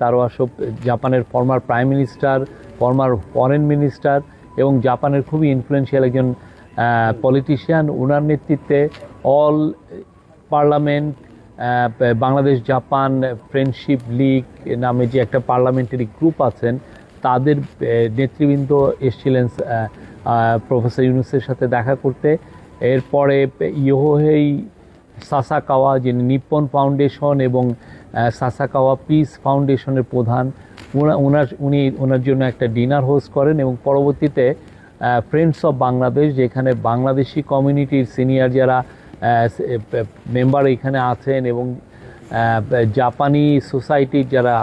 তারো আসো জাপানের former prime minister, former foreign minister এবং জাপানের খুবই ইনফ্লুয়েন্সিয়াল একজন পলিটিশিয়ান। ওনার নেতৃত্বে all parliament, Bangladesh Japan friendship League নামে যে একটা পার্লামেন্টারি গ্রুপ আছেন, তাদের নেতৃবৃন্দ এসেছিলেন প্রফেসর ইউনুসের সাথে দেখা করতে। এরপরে ইয়োহেই সাসাকাওয়া, যিনি নিপ্পন ফাউন্ডেশন এবং সাসাকাওয়া পিস ফাউন্ডেশনের প্রধান, ওনার জন্য একটা ডিনার হোস্ট করেন। এবং পরবর্তীতে ফ্রেন্ডস অফ বাংলাদেশ, যেখানে বাংলাদেশি কমিউনিটির সিনিয়র যারা মেম্বার এখানে আছেন এবং জাপানি সোসাইটির যারা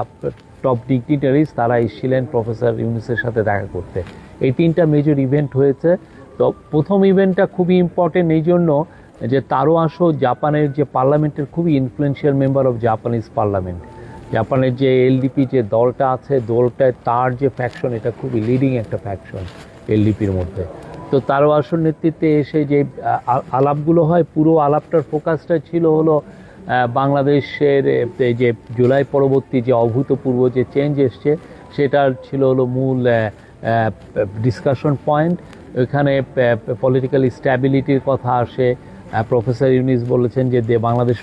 টপ ডিগনিটারিজ, তারা এসেছিলেন প্রফেসর ইউনুসের সাথে দেখা করতে। এই তিনটা মেজর ইভেন্ট হয়েছে। তো প্রথম ইভেন্টটা খুবই ইম্পর্টেন্ট এই জন্য যে তারো আসো জাপানের যে পার্লামেন্টের খুবই influential member of Japanese parliament. জাপানের যে এলডিপি যে দলটা আছে, দলটায় তার যে ফ্যাকশন, এটা খুবই লিডিং একটা ফ্যাকশন এলডিপির মধ্যে। তো তারও আসল নেতৃত্বে এসে যে আলাপগুলো হয়, পুরো আলাপটার ফোকাসটা ছিল হলো বাংলাদেশের যে জুলাই পরবর্তী যে অভূতপূর্ব যে চেঞ্জ এসছে, সেটার ছিল হলো মূল ডিসকাশন পয়েন্ট। ওইখানে পলিটিক্যাল স্ট্যাবিলিটির কথা আসে। প্রফেসর ইউনুস বলেছেন যে বাংলাদেশ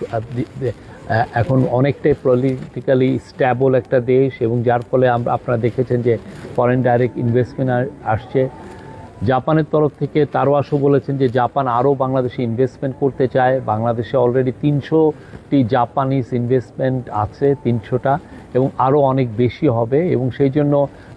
এখন অনেকটাই পলিটিক্যালি স্ট্যাবল একটা দেশ, এবং যার ফলে আপনারা দেখেছেন যে ফরেন ডাইরেক্ট ইনভেস্টমেন্ট আসছে। জাপানের তরফ থেকে তারো আসো বলেছেন যে জাপান আরও বাংলাদেশে ইনভেস্টমেন্ট করতে চায়। বাংলাদেশে অলরেডি 300টি জাপানিজ ইনভেস্টমেন্ট আছে, 300টা, এবং আরও অনেক বেশি হবে। এবং সেই জন্য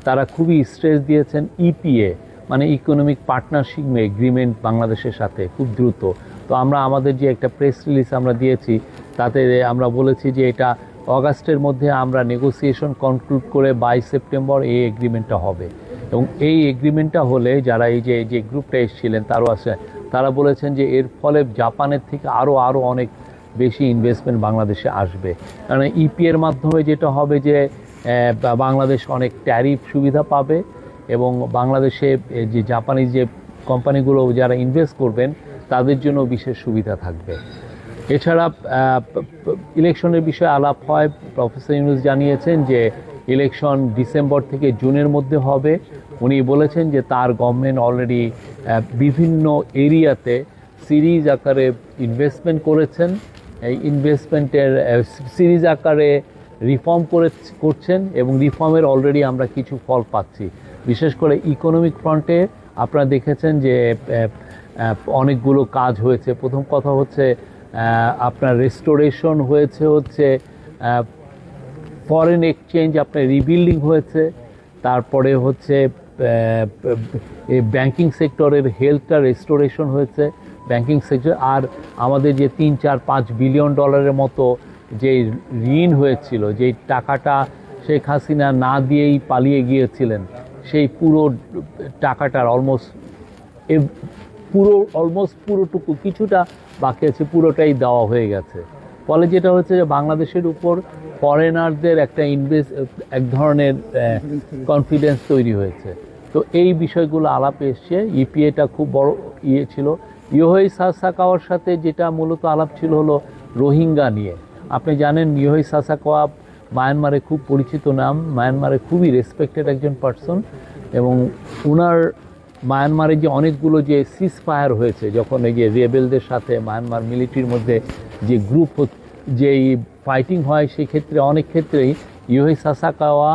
তারা খুবই স্ট্রেস দিয়েছেন ইপিএ, মানে ইকোনমিক পার্টনারশিপ এগ্রিমেন্ট বাংলাদেশের সাথে খুব দ্রুত। তো আমরা আমাদের যে একটা প্রেস রিলিজ আমরা দিয়েছি, তাতে আমরা বলেছি যে এটা অগাস্টের মধ্যে আমরা নেগোসিয়েশন কনক্লুড করে 22 সেপ্টেম্বর এই এগ্রিমেন্টটা হবে। এবং এই এগ্রিমেন্টটা হলে যারা এই যে গ্রুপটা এসেছিলেন তারও আছে, তারা বলেছেন যে এর ফলে জাপানের থেকে আরও অনেক বেশি ইনভেস্টমেন্ট বাংলাদেশে আসবে। কারণ ইপিএর মাধ্যমে যেটা হবে যে বাংলাদেশ অনেক ট্যারিফ সুবিধা পাবে, এবং বাংলাদেশে যে জাপানিজ যে কোম্পানিগুলো যারা ইনভেস্ট করবেন তাদের জন্য বিশেষ সুবিধা থাকবে। এছাড়া ইলেকশনের বিষয়ে আলাপ হয়। প্রফেসর ইউনুস জানিয়েছেন যে ইলেকশন ডিসেম্বর থেকে জুনের মধ্যে হবে। উনি বলেছেন যে তার গভর্নমেন্ট অলরেডি বিভিন্ন এরিয়াতে সিরিজ আকারে ইনভেস্টমেন্ট করেছেন। এই ইনভেস্টমেন্টের সিরিজ আকারে রিফর্ম করছেন, এবং রিফর্মের অলরেডি আমরা কিছু ফল পাচ্ছি। বিশেষ করে ইকোনমিক ফ্রন্টে আপনারা দেখেছেন যে অনেকগুলো কাজ হয়েছে। প্রথম কথা হচ্ছে আপনার রেস্টোরেশন হয়েছে, হচ্ছে ফরেন এক্সচেঞ্জ আপনার রিবিল্ডিং হয়েছে। তারপরে হচ্ছে ব্যাংকিং সেক্টরের হেলথটা রেস্টোরেশন হয়েছে, ব্যাংকিং সেক্টর। আর আমাদের যে 3-4-5 বিলিয়ন ডলারের মতো যে ঋণ হয়েছিল, যেই টাকাটা শেখ হাসিনা না দিয়েই পালিয়ে গিয়েছিলেন, সেই পুরো টাকাটার অলমোস্ট পুরোটুকু, কিছুটা বাকি আছে, পুরোটাই দেওয়া হয়ে গেছে। ফলে যেটা হচ্ছে যে বাংলাদেশের উপর ফরেনারদের একটা এক ধরনের কনফিডেন্স তৈরি হয়েছে। তো এই বিষয়গুলো আলাপে এসছে। ইপিএটা খুব বড় ছিল। ইয়োহেই সাসাকাওয়ার সাথে যেটা মূলত আলাপ ছিল হলো রোহিঙ্গা নিয়ে। আপনি জানেন ইয়োহেই সাসাকাওয়া মায়ানমারে খুব পরিচিত নাম, মায়ানমারে খুবই রেসপেক্টেড একজন পার্সন, এবং ওনার মায়ানমারে যে অনেকগুলো যে সিজ ফায়ার হয়েছে, যখন এই যে রেবেলদের সাথে মায়ানমার মিলিটারির মধ্যে যে গ্রুপ যেই ফাইটিং হয়, সেক্ষেত্রে অনেক ক্ষেত্রেই ইয়োহেই সাসাকাওয়া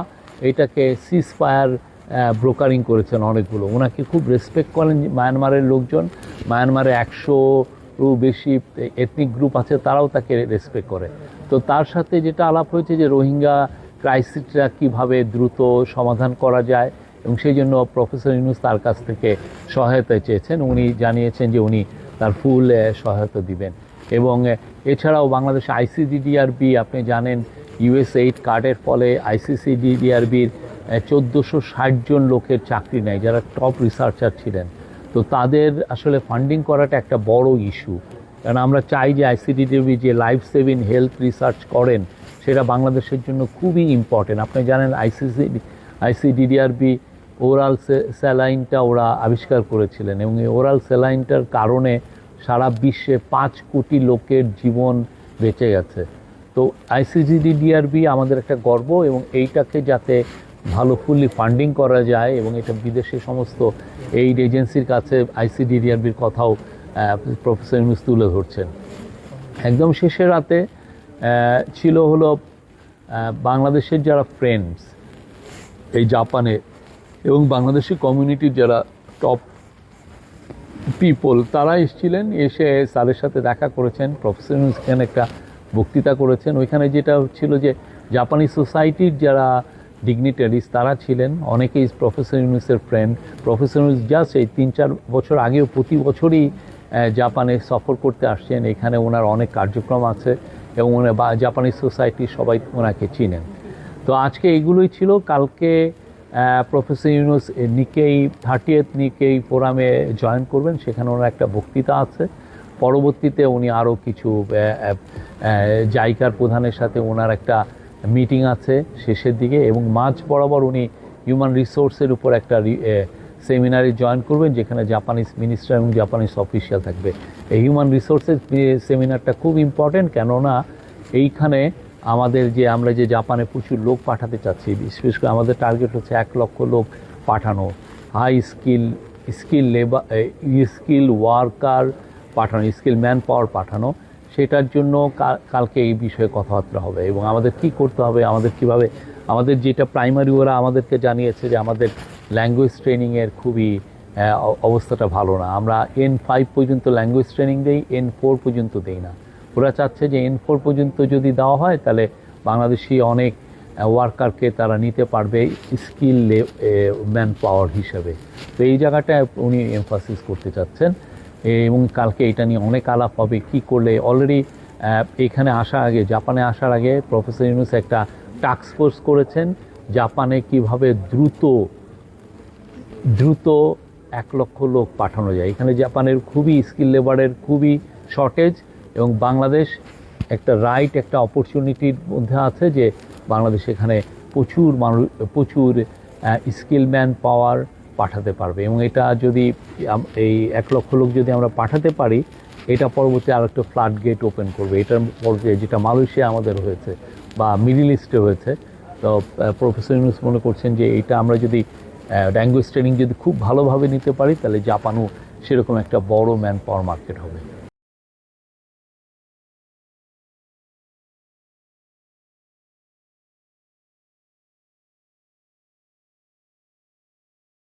এটাকে সিজ ফায়ার ব্রোকারিং করেছেন অনেকগুলো। ওনাকে খুব রেসপেক্ট করেন মায়ানমারের লোকজন। মায়ানমারে 100-ও বেশি এথনিক গ্রুপ আছে, তারাও তাকে রেসপেক্ট করে। তো তার সাথে যেটা আলাপ হয়েছে যে রোহিঙ্গা ক্রাইসিসটা কীভাবে দ্রুত সমাধান করা যায়, এবং সেই জন্য প্রফেসর ইউনুস তার কাছ থেকে সহায়তা চেয়েছেন। উনি জানিয়েছেন যে উনি তার ফুল সহায়তা দিবেন। এবং এছাড়াও বাংলাদেশ আইসিডিডিআরবি, আপনি জানেন ইউএসএইড কার্ডের ফলে আইসিডিডিআরবির 1460 জন লোকের চাকরি নেয় যারা টপ রিসার্চার ছিলেন। তো তাদের আসলে ফান্ডিং করাটা একটা বড় ইস্যু, কারণ আমরা চাই যে আইসিডিডিআরবি যে লাইফ সেভিং হেলথ রিসার্চ করেন সেটা বাংলাদেশের জন্য খুবই ইম্পর্টেন্ট। আপনি জানেন আইসিডিডিআরবি ওরাল স্যালাইনটা ওরা আবিষ্কার করেছিলেন, এবং এই ওরাল স্যালাইনটার কারণে সারা বিশ্বে 5 কোটি লোকের জীবন বেঁচে গেছে। তো আইসিডিডিআরবি আমাদের একটা গর্ব, এবং এইটাকে যাতে ভালো ফুললি ফান্ডিং করা যায় এবং এটা বিদেশে সমস্ত এইড এজেন্সির কাছে আইসিডিডিআরবির কথাও প্রফেসর ইউনূস তুলে ধরছেন। একদম শেষের রাতে ছিল হলো বাংলাদেশের যারা ফ্রেন্ডস এই জাপানে এবং বাংলাদেশি কমিউনিটির যারা টপ পিপল, তারা এসেছিলেন, এসে স্যারের সাথে দেখা করেছেন। প্রফেসর ইউনূস এখানে একটা বক্তৃতা করেছেন। ওইখানে যেটা ছিল যে জাপানি সোসাইটির যারা ডিগনিটারিজ তারা ছিলেন, অনেকেই প্রফেসর ইউনূসের ফ্রেন্ড। প্রফেসর ইউনূস জাস্ট এই 3-4 বছর আগেও প্রতি বছরই জাপানে সফর করতে আসছেন। এখানে ওনার অনেক কার্যক্রম আছে এবং জাপানি সোসাইটি সবাই ওনাকে চিনেন। তো আজকে এগুলোই ছিল। কালকে প্রফেসর ইউনূস নিকেই 30th নিকেই ফোরামে জয়েন করবেন, সেখানে ওনার একটা বক্তৃতা আছে। পরবর্তীতে উনি আরও কিছু জাইকার প্রধানের সাথে ওনার একটা মিটিং আছে শেষের দিকে, এবং মাঝ বরাবর উনি হিউম্যান রিসোর্সের উপর একটা সেমিনারে জয়েন করবেন, যেখানে জাপানিজ মিনিস্টার এবং জাপানিজ অফিসিয়াল থাকবে। এই হিউম্যান রিসোর্সের সেমিনারটা খুব ইম্পর্টেন্ট, কেননা এইখানে আমরা যে জাপানে প্রচুর লোক পাঠাতে চাচ্ছি, বিশেষ করে আমাদের টার্গেট হচ্ছে 1 লক্ষ লোক পাঠানো, হাই স্কিল ওয়ার্কার পাঠানো, স্কিল ম্যান পাওয়ার পাঠানো। সেটার জন্য কালকে এই বিষয়ে কথাবার্তা হবে এবং আমাদের কি করতে হবে, আমাদের যেটা প্রাইমারি ওরা আমাদেরকে জানিয়েছে যে আমাদের ল্যাঙ্গুয়েজ ট্রেনিংয়ের খুবই অবস্থাটা ভালো না। আমরা N5 পর্যন্ত ল্যাঙ্গুয়েজ ট্রেনিং দেই, N4 পর্যন্ত দেই না। ওরা চাচ্ছে যে N4 পর্যন্ত যদি দেওয়া হয় তাহলে বাংলাদেশি অনেক ওয়ার্কারকে তারা নিতে পারবে স্কিল ম্যান পাওয়ার হিসেবে। তো এই জায়গাটায় উনি এমফাসিস করতে চাচ্ছেন এবং কালকে এটা নিয়ে অনেক আলাপ হবে। কি করলে অলরেডি এখানে জাপানে আসার আগে প্রফেসর ইউনূস একটা টাস্ক ফোর্স করেছেন, জাপানে কিভাবে দ্রুত 1 লক্ষ লোক পাঠানো যায়। এখানে জাপানের খুবই স্কিল লেবারের খুবই শর্টেজ, এবং বাংলাদেশ একটা অপরচুনিটির মধ্যে আছে যে বাংলাদেশ এখানে প্রচুর স্কিল ম্যান পাওয়ার পাঠাতে পারবে, এবং এটা যদি এই 1 লক্ষ লোক যদি আমরা পাঠাতে পারি, এটা পরবর্তী আর একটা ফ্লাড গেট ওপেন করবে। এটার পর্যায়ে যেটা মালয়েশিয়া আমাদের হয়েছে বা মিডল ইস্টে হয়েছে। তো প্রফেসর ইউনূস মনে করছেন যে এইটা আমরা যদি ল্যাঙ্গুয়েজ ট্রেনিং যদি খুব ভালোভাবে নিতে পারি, তাহলে জাপানও সেরকম একটা বড় ম্যান পাওয়ার মার্কেট হবে।